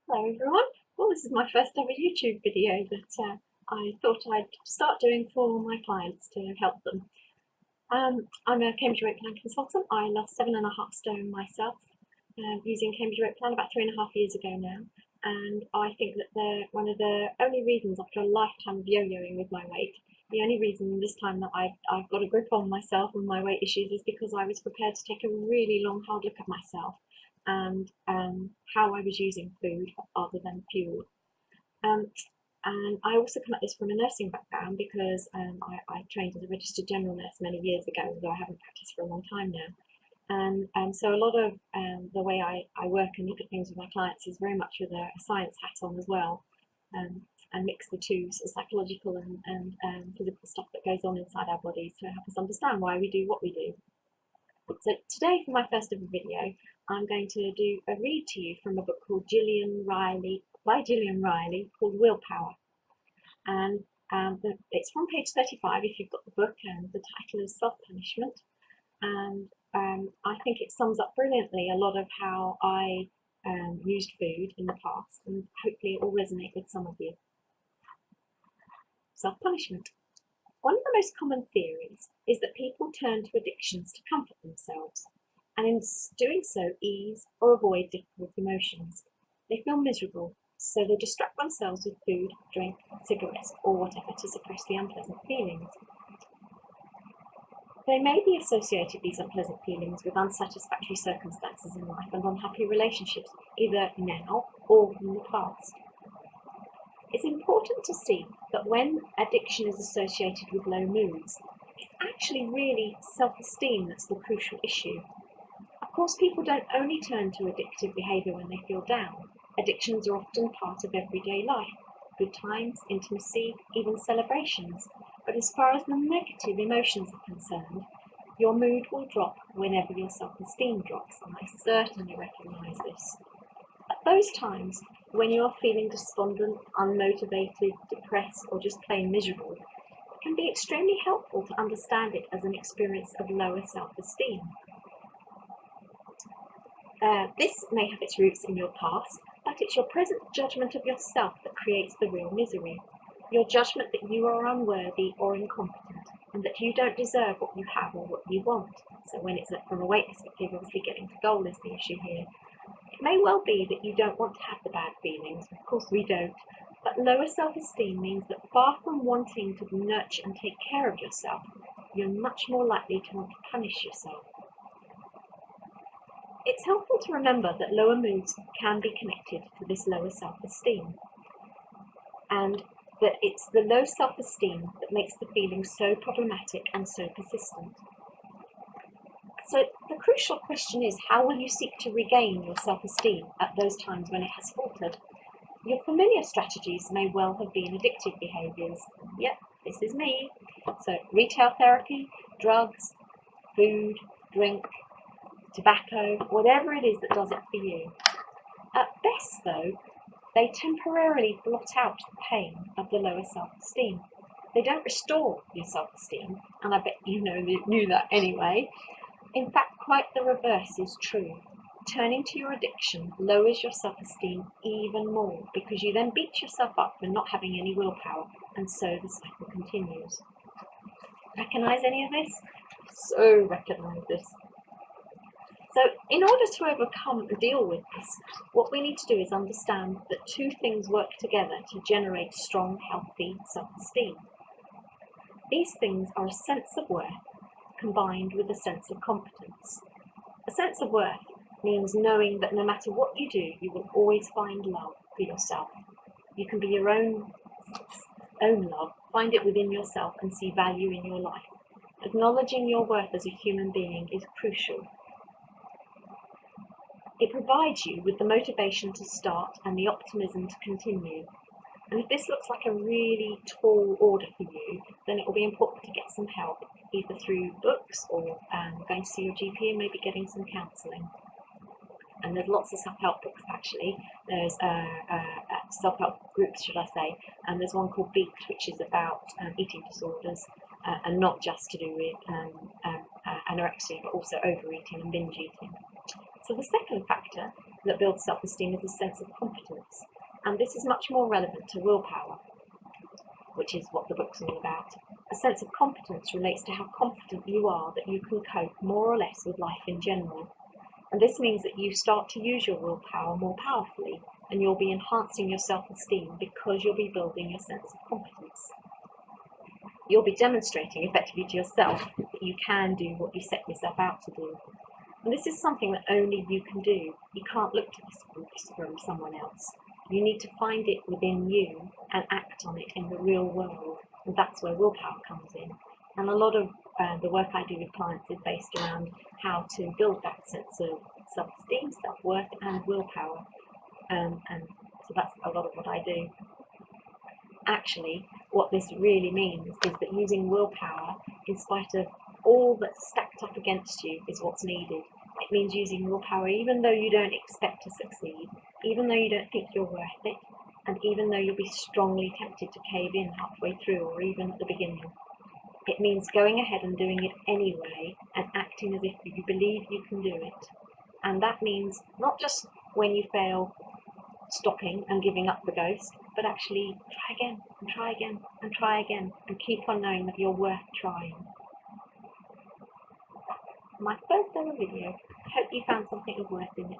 Hello everyone. Well, this is my first ever YouTube video that I thought I'd start doing for my clients to help them. I'm a Cambridge Weight Plan consultant. I lost 7.5 stone myself using Cambridge Weight Plan about 3.5 years ago now. And I think that one of the only reasons after a lifetime of yo-yoing with my weight, the only reason this time that I've got a grip on myself and my weight issues is because I was prepared to take a really long, hard look at myself and how I was using food rather than fuel. And I also come at this from a nursing background because I trained as a registered general nurse many years ago, although I haven't practiced for a long time now. And so a lot of the way I work and look at things with my clients is very much with a science hat on as well, and mix the two, so psychological and physical stuff that goes on inside our bodies to help us understand why we do what we do. So today, for my first ever video, I'm going to do a read to you from a book called Gillian Riley, by Gillian Riley, called Willpower. And it's from page 35 if you've got the book, and the title is Self-Punishment. And I think it sums up brilliantly a lot of how I used food in the past, and hopefully it will resonate with some of you. Self-punishment. One of the most common theories is that people turn to addictions to comfort themselves, and in doing so ease or avoid difficult emotions. They feel miserable, so they distract themselves with food, drink, cigarettes, or whatever to suppress the unpleasant feelings. They may be associated, these unpleasant feelings, with unsatisfactory circumstances in life and unhappy relationships, either now or in the past. It's important to see that when addiction is associated with low moods, it's actually really self-esteem that's the crucial issue. Of course, people don't only turn to addictive behaviour when they feel down. Addictions are often part of everyday life, good times, intimacy, even celebrations. But as far as the negative emotions are concerned, your mood will drop whenever your self-esteem drops, and I certainly recognise this. At those times, when you are feeling despondent, unmotivated, depressed, or just plain miserable, it can be extremely helpful to understand it as an experience of lower self-esteem. This may have its roots in your past, but it's your present judgment of yourself that creates the real misery. Your judgment that you are unworthy or incompetent, and that you don't deserve what you have or what you want. So when it's from a weight perspective, obviously getting to goal is the issue here. It may well be that you don't want to have the bad feelings, of course we don't, but lower self-esteem means that far from wanting to nurture and take care of yourself, you're much more likely to want to punish yourself. It's helpful to remember that lower moods can be connected to this lower self-esteem, and that it's the low self-esteem that makes the feeling so problematic and so persistent. So the crucial question is, how will you seek to regain your self-esteem at those times when it has faltered? Your familiar strategies may well have been addictive behaviours. Yep, this is me. So retail therapy, drugs, food, drink, tobacco, whatever it is that does it for you. At best though, they temporarily blot out the pain of the lower self-esteem. They don't restore your self-esteem, and I bet you knew that anyway. In fact, quite the reverse is true. Turning to your addiction lowers your self-esteem even more, because you then beat yourself up for not having any willpower, and so the cycle continues. Recognise any of this? So recognise this. So in order to overcome and deal with this, what we need to do is understand that two things work together to generate strong, healthy self-esteem. These things are a sense of worth combined with a sense of competence. A sense of worth means knowing that no matter what you do, you will always find love for yourself. You can be your own love, find it within yourself and see value in your life. Acknowledging your worth as a human being is crucial. It provides you with the motivation to start and the optimism to continue. And if this looks like a really tall order for you, then it will be important to get some help, either through books or going to see your GP and maybe getting some counselling. And there's lots of self-help books actually. There's self-help groups, should I say, and there's one called Beat, which is about eating disorders, and not just to do with anorexia, but also overeating and binge eating. So the second factor that builds self-esteem is a sense of competence, and this is much more relevant to willpower, which is what the book's all about. A sense of competence relates to how confident you are that you can cope more or less with life in general, and this means that you start to use your willpower more powerfully, and you'll be enhancing your self-esteem because you'll be building your sense of competence. You'll be demonstrating effectively to yourself that you can do what you set yourself out to do. And this is something that only you can do. You can't look to this from someone else. You need to find it within you and act on it in the real world. And that's where willpower comes in. And a lot of the work I do with clients is based around how to build that sense of self-esteem, self-worth, and willpower. And so that's a lot of what I do. Actually, what this really means is that using willpower, in spite of all that's stacked up against you, is what's needed. It means using willpower even though you don't expect to succeed, even though you don't think you're worth it, and even though you'll be strongly tempted to cave in halfway through or even at the beginning. It means going ahead and doing it anyway and acting as if you believe you can do it. And that means not just when you fail, stopping and giving up the ghost, but actually try again and try again and try again and keep on knowing that you're worth trying. My first ever video. I hope you found something of worth in it.